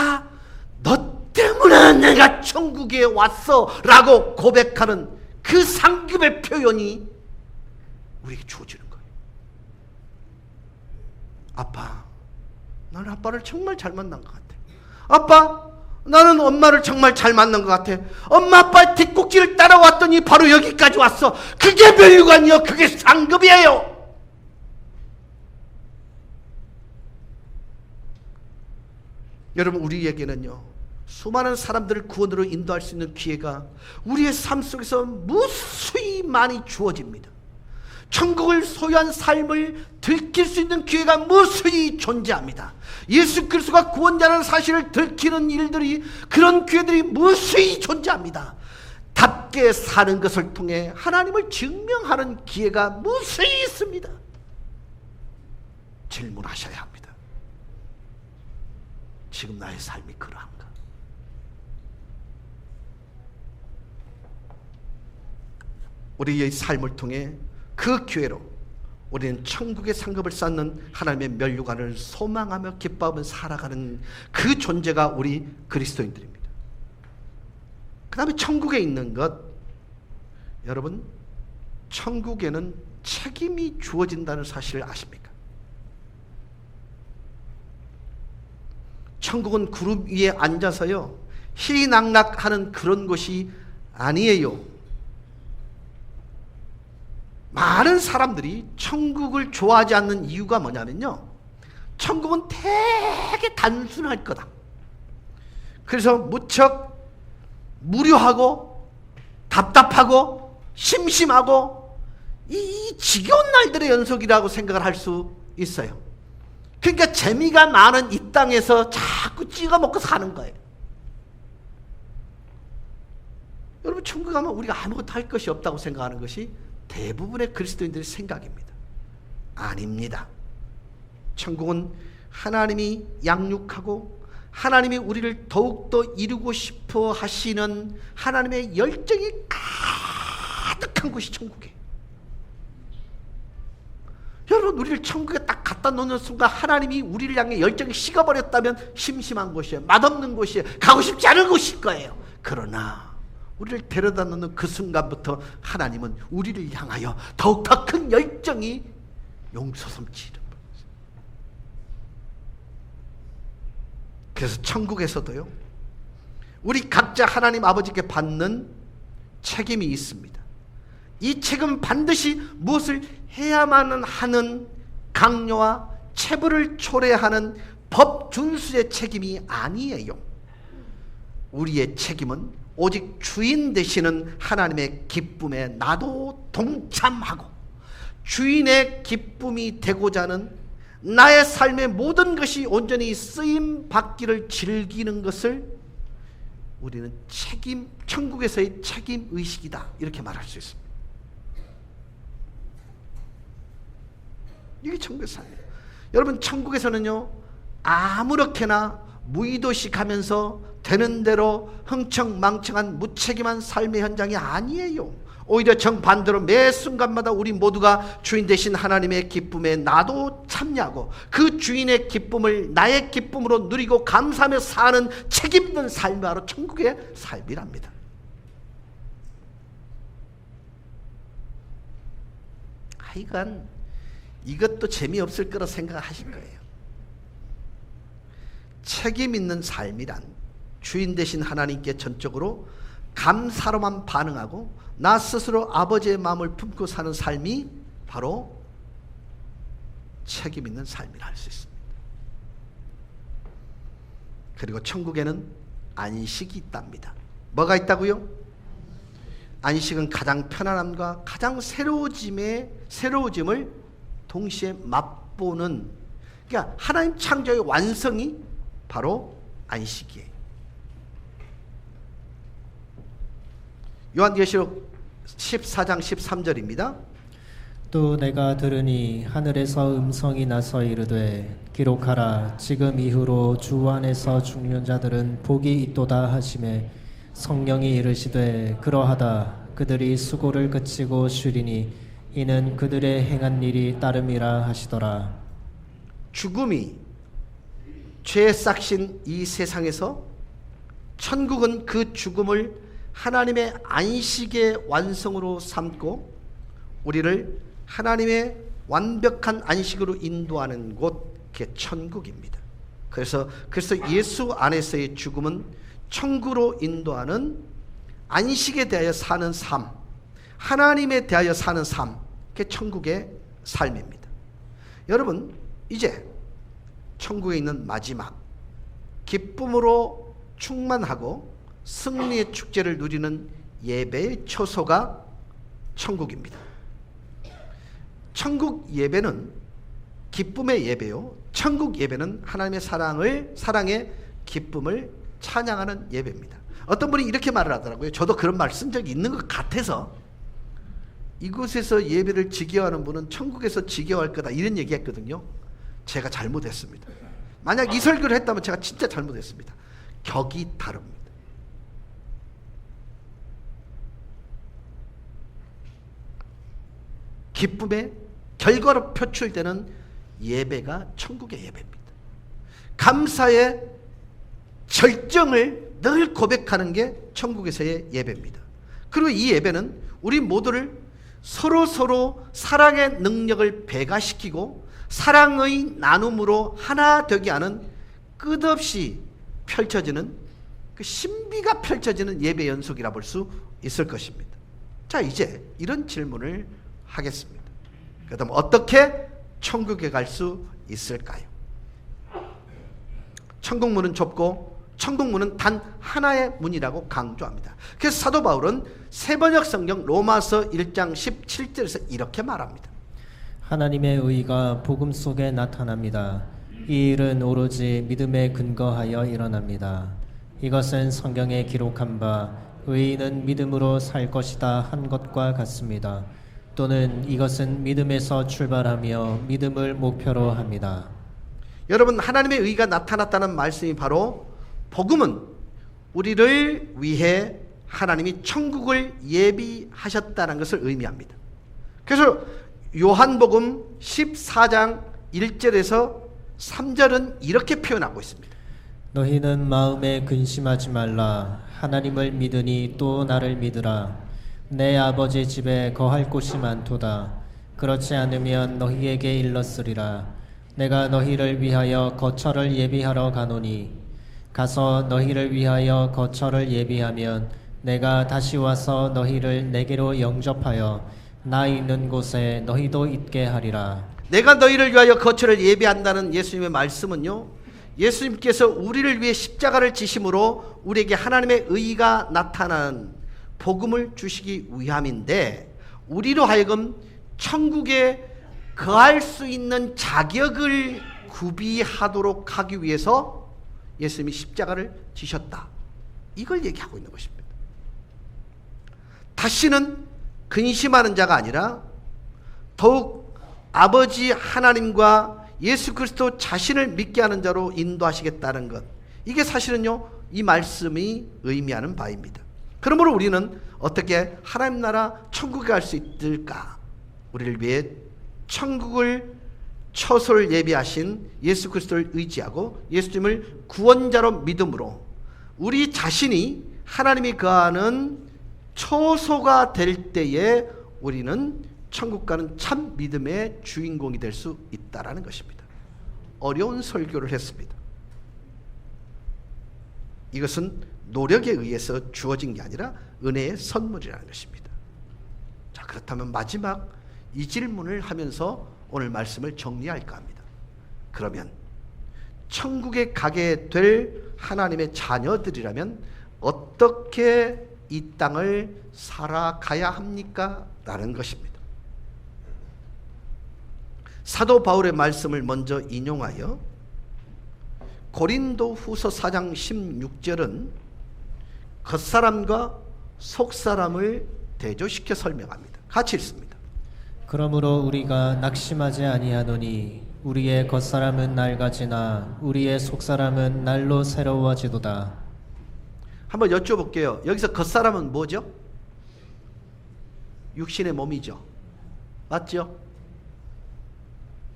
너 때문에 내가 천국에 왔어 라고 고백하는 그 상급의 표현이 우리에게 주어지는 거예요. 아빠, 나는 아빠를 정말 잘 만난 것 같아. 아빠, 나는 엄마를 정말 잘 만난 것 같아. 엄마 아빠의 뒷꼭지를 따라왔더니 바로 여기까지 왔어. 그게 면류관이요, 그게 상급이에요. 여러분, 우리에게는요, 수많은 사람들을 구원으로 인도할 수 있는 기회가 우리의 삶 속에서 무수히 많이 주어집니다. 천국을 소유한 삶을 들킬 수 있는 기회가 무수히 존재합니다. 예수 그리스도가 구원자라는 사실을 들키는 일들이, 그런 기회들이 무수히 존재합니다. 답게 사는 것을 통해 하나님을 증명하는 기회가 무수히 있습니다. 질문하셔야 합니다. 지금 나의 삶이 그러한가? 우리의 삶을 통해 그 기회로 우리는 천국의 상급을 쌓는 하나님의 면류관을 소망하며 기뻐하며 살아가는 그 존재가 우리 그리스도인들입니다. 그 다음에 천국에 있는 것, 여러분, 천국에는 책임이 주어진다는 사실을 아십니까? 천국은 구름 위에 앉아서요, 희낙락하는 그런 곳이 아니에요. 많은 사람들이 천국을 좋아하지 않는 이유가 뭐냐면요, 천국은 되게 단순할 거다. 그래서 무척 무료하고 답답하고 심심하고 이 지겨운 날들의 연속이라고 생각을 할 수 있어요. 그러니까 재미가 많은 이 땅에서 자꾸 찍어 먹고 사는 거예요. 여러분, 천국 가면 우리가 아무것도 할 것이 없다고 생각하는 것이 대부분의 그리스도인들의 생각입니다. 아닙니다. 천국은 하나님이 양육하고 하나님이 우리를 더욱더 이루고 싶어 하시는 하나님의 열정이 가득한 곳이 천국이에요. 여러분, 우리를 천국에 딱 갖다 놓는 순간 하나님이 우리를 향해 열정이 식어버렸다면 심심한 곳이에요. 맛없는 곳이에요. 가고 싶지 않은 곳일 거예요. 그러나 우리를 데려다 놓는 그 순간부터 하나님은 우리를 향하여 더욱더 큰 열정이 용솟음치는 거예요. 그래서 천국에서도요, 우리 각자 하나님 아버지께 받는 책임이 있습니다. 이 책임은 반드시 무엇을 해야만 하는 강요와 체벌을 초래하는 법 준수의 책임이 아니에요. 우리의 책임은 오직 주인 되시는 하나님의 기쁨에 나도 동참하고 주인의 기쁨이 되고자 하는 나의 삶의 모든 것이 온전히 쓰임 받기를 즐기는 것을 우리는 천국에서의 책임 의식이다, 이렇게 말할 수 있습니다. 이게 천국의 삶이에요. 여러분, 천국에서는요, 아무렇게나 무의도식하면서 되는 대로 흥청망청한 무책임한 삶의 현장이 아니에요. 오히려 정반대로 매 순간마다 우리 모두가 주인 되신 하나님의 기쁨에 나도 참여하고 그 주인의 기쁨을 나의 기쁨으로 누리고 감사하며 사는 책임있는 삶이 바로 천국의 삶이랍니다. 하여간 이것도 재미없을 거라 생각하실 거예요. 책임있는 삶이란 주인 되신 하나님께 전적으로 감사로만 반응하고 나 스스로 아버지의 마음을 품고 사는 삶이 바로 책임있는 삶이라 할 수 있습니다. 그리고 천국에는 안식이 있답니다. 뭐가 있다고요? 안식은 가장 편안함과 가장 새로워짐을 동시에 맛보는, 그러니까 하나님 창조의 완성이 바로 안식이에요. 요한계시록 14장 13절입니다. 또 내가 들으니 하늘에서 음성이 나서 이르되 기록하라. 지금 이후로 주 안에서 죽는 자들은 복이 있도다 하시매 성령이 이르시되 그러하다. 그들이 수고를 그치고 쉬리니 이는 그들의 행한 일이 따름이라 하시더라. 죽음이 죄에 싹신 이 세상에서 천국은 그 죽음을 하나님의 안식의 완성으로 삼고 우리를 하나님의 완벽한 안식으로 인도하는 곳, 그게 천국입니다. 그래서 예수 안에서의 죽음은 천국으로 인도하는 안식에 대하여 사는 삶, 하나님에 대하여 사는 삶, 그게 천국의 삶입니다. 여러분, 이제 천국에 있는 마지막 기쁨으로 충만하고 승리의 축제를 누리는 예배의 처소가 천국입니다. 천국 예배는 기쁨의 예배요, 천국 예배는 하나님의 사랑의 기쁨을 찬양하는 예배입니다. 어떤 분이 이렇게 말을 하더라고요. 저도 그런 말 쓴 적이 있는 것 같아서, 이곳에서 예배를 지겨워하는 분은 천국에서 지겨워할 거다, 이런 얘기했거든요. 제가 잘못했습니다. 만약 이 설교를 했다면 제가 진짜 잘못했습니다. 격이 다릅니다. 기쁨의 결과로 표출되는 예배가 천국의 예배입니다. 감사의 절정을 늘 고백하는 게 천국에서의 예배입니다. 그리고 이 예배는 우리 모두를 서로 사랑의 능력을 배가시키고 사랑의 나눔으로 하나 되게 하는 끝없이 펼쳐지는 그 신비가 펼쳐지는 예배 연속이라 볼 수 있을 것입니다. 자, 이제 이런 질문을 하겠습니다. 그다음 어떻게 천국에 갈 수 있을까요? 천국문은 좁고 천국문은 단 하나의 문이라고 강조합니다. 그래서 사도 바울은 세번역 성경 로마서 1장 17절에서 이렇게 말합니다. 하나님의 의가 복음 속에 나타납니다. 이 일은 오로지 믿음에 근거하여 일어납니다. 이것은 성경에 기록한 바 의인은 믿음으로 살 것이다 한 것과 같습니다. 또는 이것은 믿음에서 출발하며 믿음을 목표로 합니다. 여러분, 하나님의 의가 나타났다는 말씀이 바로 복음은 우리를 위해 하나님이 천국을 예비하셨다는 것을 의미합니다. 그래서 요한복음 14장 1절에서 3절은 이렇게 표현하고 있습니다. 너희는 마음에 근심하지 말라. 하나님을 믿으니 또 나를 믿으라. 내 아버지 집에 거할 곳이 많도다. 그렇지 않으면 너희에게 일렀으리라. 내가 너희를 위하여 거처를 예비하러 가노니 가서 너희를 위하여 거처를 예비하면 내가 다시 와서 너희를 내게로 영접하여 나 있는 곳에 너희도 있게 하리라. 내가 너희를 위하여 거처를 예비한다는 예수님의 말씀은요, 예수님께서 우리를 위해 십자가를 지심으로 우리에게 하나님의 의가 나타나는 복음을 주시기 위함인데, 우리로 하여금 천국에 거할 수 있는 자격을 구비하도록 하기 위해서 예수님이 십자가를 지셨다, 이걸 얘기하고 있는 것입니다. 다시는 근심하는 자가 아니라 더욱 아버지 하나님과 예수 그리스도 자신을 믿게 하는 자로 인도하시겠다는 것, 이게 사실은요 이 말씀이 의미하는 바입니다. 그러므로 우리는 어떻게 하나님 나라 천국에 갈 수 있을까? 우리를 위해 천국을 처소를 예비하신 예수 그리스도를 의지하고 예수님을 구원자로 믿음으로 우리 자신이 하나님이 거하는 처소가 될 때에 우리는 천국 가는 참 믿음의 주인공이 될 수 있다라는 것입니다. 어려운 설교를 했습니다. 이것은 노력에 의해서 주어진 게 아니라 은혜의 선물이라는 것입니다. 자, 그렇다면 마지막 이 질문을 하면서 오늘 말씀을 정리할까 합니다. 그러면 천국에 가게 될 하나님의 자녀들이라면 어떻게 이 땅을 살아가야 합니까? 라는 것입니다. 사도 바울의 말씀을 먼저 인용하여 고린도 후서 4장 16절은 겉사람과 속사람을 대조시켜 설명합니다. 같이 읽습니다. 그러므로 우리가 낙심하지 아니하노니 우리의 겉사람은 낡아지나 우리의 속사람은 날로 새로워지도다. 한번 여쭤볼게요. 여기서 겉사람은 뭐죠? 육신의 몸이죠. 맞죠?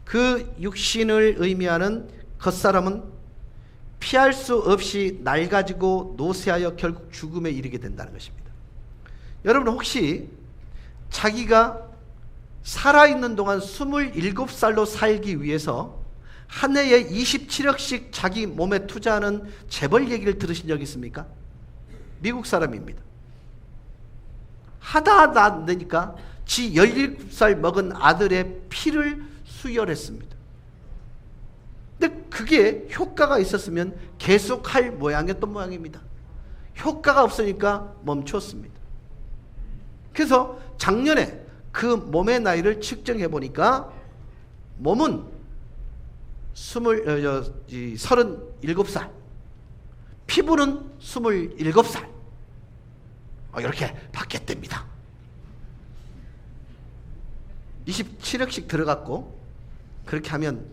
그 육신을 의미하는 겉사람은 피할 수 없이 낡아지고 노쇠하여 결국 죽음에 이르게 된다는 것입니다. 여러분 혹시 자기가 살아있는 동안 27살로 살기 위해서 한 해에 27억씩 자기 몸에 투자하는 재벌 얘기를 들으신 적 있습니까? 미국 사람입니다. 하다 안 되니까 지 17살 먹은 아들의 피를 수혈했습니다. 근데 그게 효과가 있었으면 계속할 모양이었던 모양입니다. 효과가 없으니까 멈췄습니다. 그래서 작년에 그 몸의 나이를 측정해 보니까 몸은 37살, 피부는 27살, 이렇게 바뀌었답니다. 27억씩 들어갔고, 그렇게 하면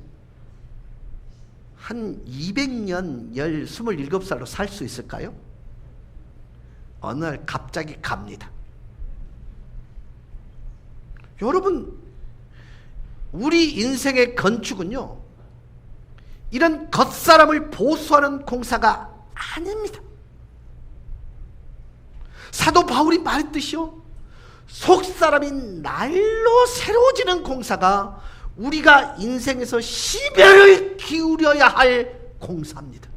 한 200년 27살로 살 수 있을까요? 어느 날 갑자기 갑니다. 여러분, 우리 인생의 건축은요, 이런 겉사람을 보수하는 공사가 아닙니다. 사도 바울이 말했듯이요, 속사람이 날로 새로워지는 공사가 우리가 인생에서 시별을 기울여야 할 공사입니다.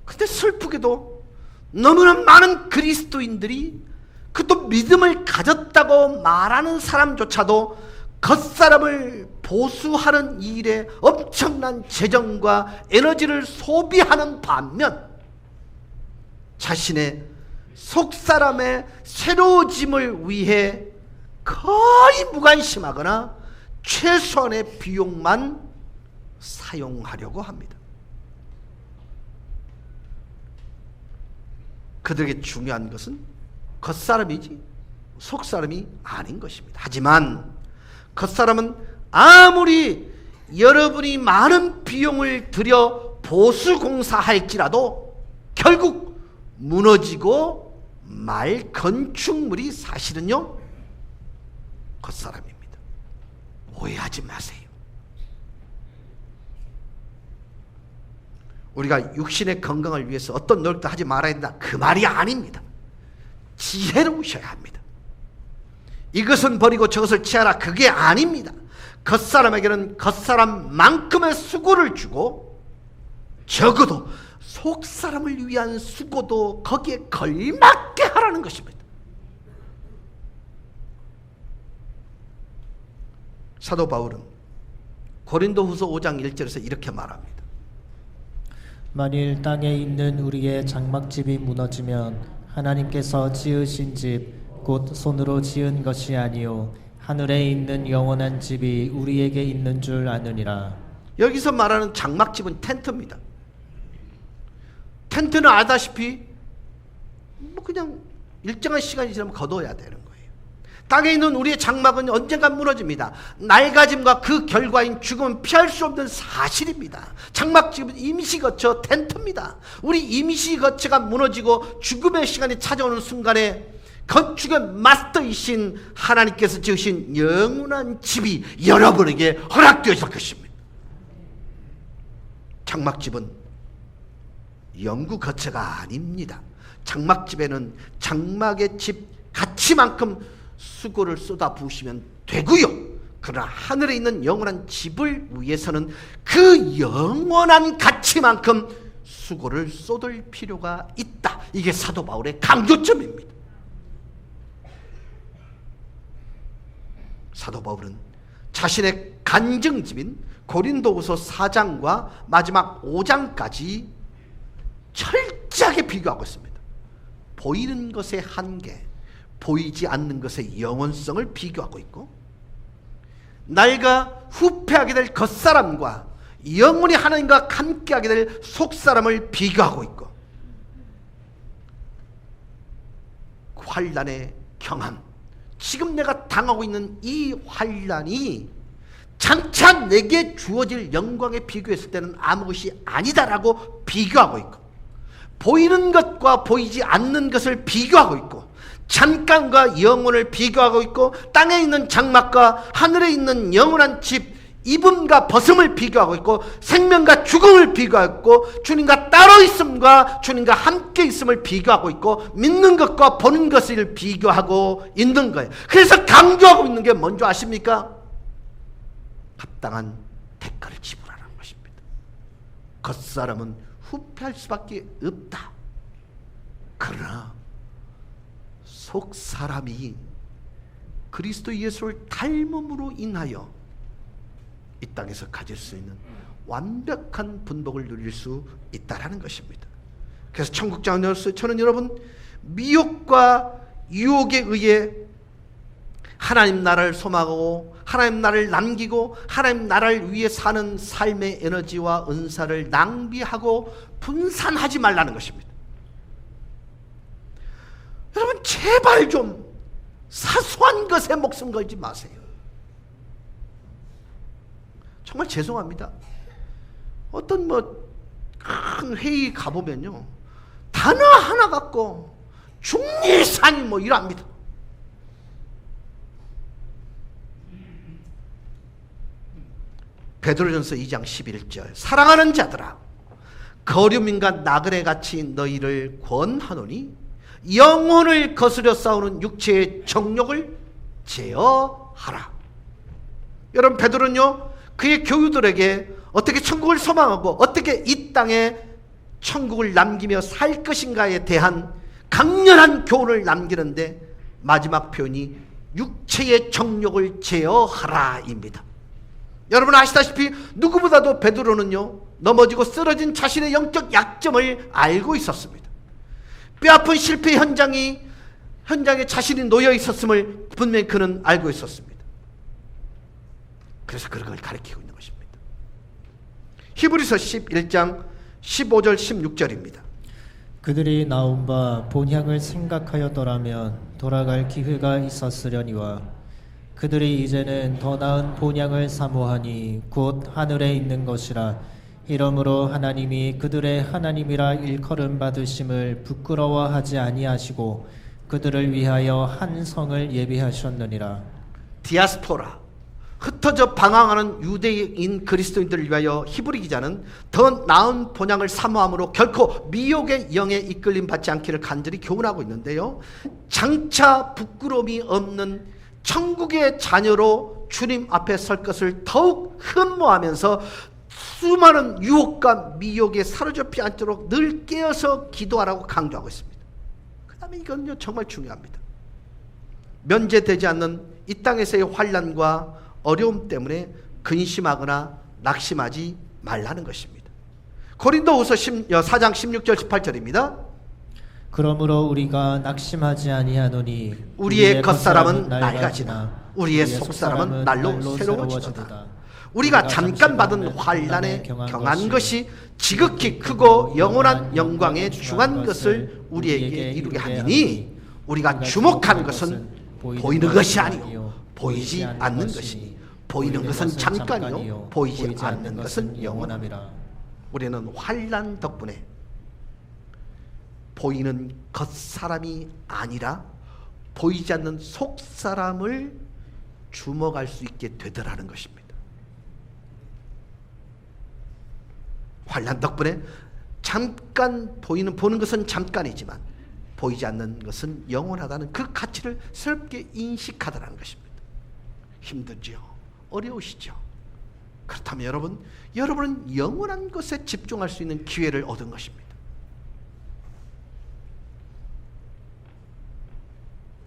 근데 슬프게도 너무나 많은 그리스도인들이, 그것도 믿음을 가졌다고 말하는 사람조차도 겉사람을 보수하는 일에 엄청난 재정과 에너지를 소비하는 반면 자신의 속사람의 새로워짐을 위해 거의 무관심하거나 최소한의 비용만 사용하려고 합니다. 그들에게 중요한 것은 겉사람이지 속사람이 아닌 것입니다. 하지만 겉사람은 아무리 여러분이 많은 비용을 들여 보수공사할지라도 결국 무너지고 말 건축물이 사실은요, 겉사람입니다. 오해하지 마세요. 우리가 육신의 건강을 위해서 어떤 노력도 하지 말아야 된다, 그 말이 아닙니다. 지혜로우셔야 합니다. 이것은 버리고 저것을 취하라, 그게 아닙니다. 겉사람에게는 겉사람만큼의 수고를 주고 적어도 속사람을 위한 수고도 거기에 걸맞게 하라는 것입니다. 사도 바울은 고린도후서 5장 1절에서 이렇게 말합니다. 만일 땅에 있는 우리의 장막집이 무너지면 하나님께서 지으신 집 곧 손으로 지은 것이 아니요 하늘에 있는 영원한 집이 우리에게 있는 줄 아느니라. 여기서 말하는 장막집은 텐트입니다. 텐트는 아다시피 그냥 일정한 시간이 지나면 걷어야 되는 거예요. 땅에 있는 우리의 장막은 언젠가 무너집니다. 낡아짐과 그 결과인 죽음은 피할 수 없는 사실입니다. 장막집은 임시거처 텐트입니다. 우리 임시거처가 무너지고 죽음의 시간이 찾아오는 순간에 건축의 마스터이신 하나님께서 지으신 영원한 집이 여러분에게 허락되어질 것입니다. 장막집은 영구 거처가 아닙니다. 장막집에는 장막의 집 가치만큼 수고를 쏟아 부으시면 되고요. 그러나 하늘에 있는 영원한 집을 위해서는 그 영원한 가치만큼 수고를 쏟을 필요가 있다. 이게 사도 바울의 강조점입니다. 사도 바울은 자신의 간증집인 고린도후서 4장과 마지막 5장까지 철저하게 비교하고 있습니다. 보이는 것의 한계, 보이지 않는 것의 영원성을 비교하고 있고, 날과 후패하게 될 겉사람과 영원히 하나님과 함께하게 될 속사람을 비교하고 있고, 환난의 경험, 지금 내가 당하고 있는 이 환난이 장차 내게 주어질 영광에 비교했을 때는 아무것이 아니다라고 비교하고 있고, 보이는 것과 보이지 않는 것을 비교하고 있고, 잠깐과 영혼을 비교하고 있고, 땅에 있는 장막과 하늘에 있는 영원한 집, 입음과 벗음을 비교하고 있고, 생명과 죽음을 비교하고 있고, 주님과 따로 있음과 주님과 함께 있음을 비교하고 있고, 믿는 것과 보는 것을 비교하고 있는 거예요. 그래서 강조하고 있는 게 뭔지 아십니까? 합당한 대가를 지불하라는 것입니다. 겉사람은 후패할 수밖에 없다. 그러나 속사람이 그리스도 예수를 닮음으로 인하여 이 땅에서 가질 수 있는 완벽한 분복을 누릴 수 있다라는 것입니다. 그래서 청국장으로서 저는 여러분, 미혹과 유혹에 의해 하나님 나라를 소망하고 하나님 나라를 남기고 하나님 나라를 위해 사는 삶의 에너지와 은사를 낭비하고 분산하지 말라는 것입니다. 여러분, 제발 좀 사소한 것에 목숨 걸지 마세요. 정말 죄송합니다. 어떤 큰 회의 가보면요, 단어 하나 갖고 중리산이 이랍니다. 베드로전서 2장 11절, 사랑하는 자들아, 거류민과 나그네 같이 너희를 권하노니 영혼을 거스려 싸우는 육체의 정욕을 제어하라. 여러분, 베드로는요, 그의 교우들에게 어떻게 천국을 소망하고 어떻게 이 땅에 천국을 남기며 살 것인가에 대한 강렬한 교훈을 남기는데, 마지막 표현이 육체의 정욕을 제어하라입니다. 여러분 아시다시피 누구보다도 베드로는요, 넘어지고 쓰러진 자신의 영적 약점을 알고 있었습니다. 뼈아픈 실패 현장에 자신이 놓여 있었음을 분명히 그는 알고 있었습니다. 그래서 그런 걸 가르치고 있는 것입니다. 히브리서 11장 15절 16절입니다. 그들이 나온 바 본향을 생각하였더라면 돌아갈 기회가 있었으려니와 그들이 이제는 더 나은 본향을 사모하니 곧 하늘에 있는 것이라. 이러므로 하나님이 그들의 하나님이라 일컬음 받으심을 부끄러워하지 아니하시고 그들을 위하여 한 성을 예비하셨느니라. 디아스포라, 흩어져 방황하는 유대인 그리스도인들을 위하여 히브리 기자는 더 나은 본향을 사모함으로 결코 미혹의 영에 이끌림 받지 않기를 간절히 교훈하고 있는데요, 장차 부끄러움이 없는 천국의 자녀로 주님 앞에 설 것을 더욱 흠모하면서 수많은 유혹과 미혹에 사로잡지 않도록 늘 깨어서 기도하라고 강조하고 있습니다. 그 다음에 이건요 정말 중요합니다. 면제되지 않는 이 땅에서의 환난과 어려움 때문에 근심하거나 낙심하지 말라는 것입니다. 고린도후서 4장 16절 18절입니다. 그러므로 우리가 낙심하지 아니하노니 우리의 겉사람은 낡아지나 우리의 속사람은 날로 새로워지도다. 우리가 잠깐 받은 환난에 경한 것이 지극히 크고 영원한 영광에 중한 것을 우리에게 이루게 하니니 우리가 주목하는 것은 보이는 것이 아니요 보이지 않는 것이니 보이는 것은 잠깐이요 보이지 않는 것은 영원함이라. 우리는 환난 덕분에 보이는 겉사람이 아니라 보이지 않는 속사람을 주목할 수 있게 되더라는 것입니다. 환난 덕분에 잠깐 보는 것은 잠깐이지만 보이지 않는 것은 영원하다는 그 가치를 새롭게 인식하더라는 것입니다. 힘들지요? 어려우시죠? 그렇다면 여러분은 영원한 것에 집중할 수 있는 기회를 얻은 것입니다.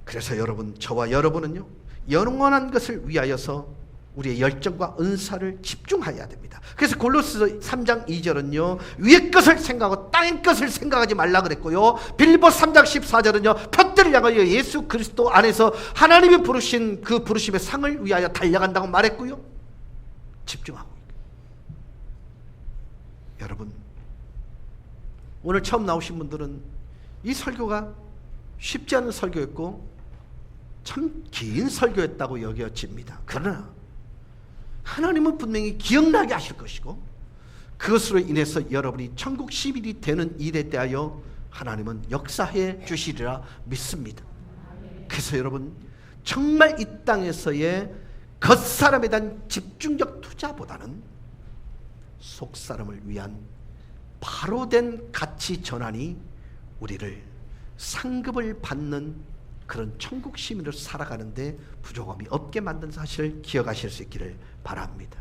그래서 저와 여러분은요, 영원한 것을 위하여서 우리의 열정과 은사를 집중해야 됩니다. 그래서 골로새서 3장 2절은요, 위의 것을 생각하고 땅의 것을 생각하지 말라 그랬고요, 빌립보 3장 14절은요, 표대를 향하여 예수 그리스도 안에서 하나님이 부르신 그 부르심의 상을 위하여 달려간다고 말했고요, 집중하고 있습니다. 여러분, 오늘 처음 나오신 분들은 이 설교가 쉽지 않은 설교였고 참 긴 설교였다고 여겨집니다. 그러나 하나님은 분명히 기억나게 하실 것이고 그것으로 인해서 여러분이 천국 시민이 되는 일에 대하여 하나님은 역사해 주시리라 믿습니다. 그래서 여러분, 정말 이 땅에서의 겉사람에 대한 집중적 투자보다는 속사람을 위한 바로 된 가치 전환이 우리를 상급을 받는 그런 천국 시민으로 살아가는데 부족함이 없게 만든 사실을 기억하실 수 있기를 바랍니다.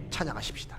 찬양하십시다.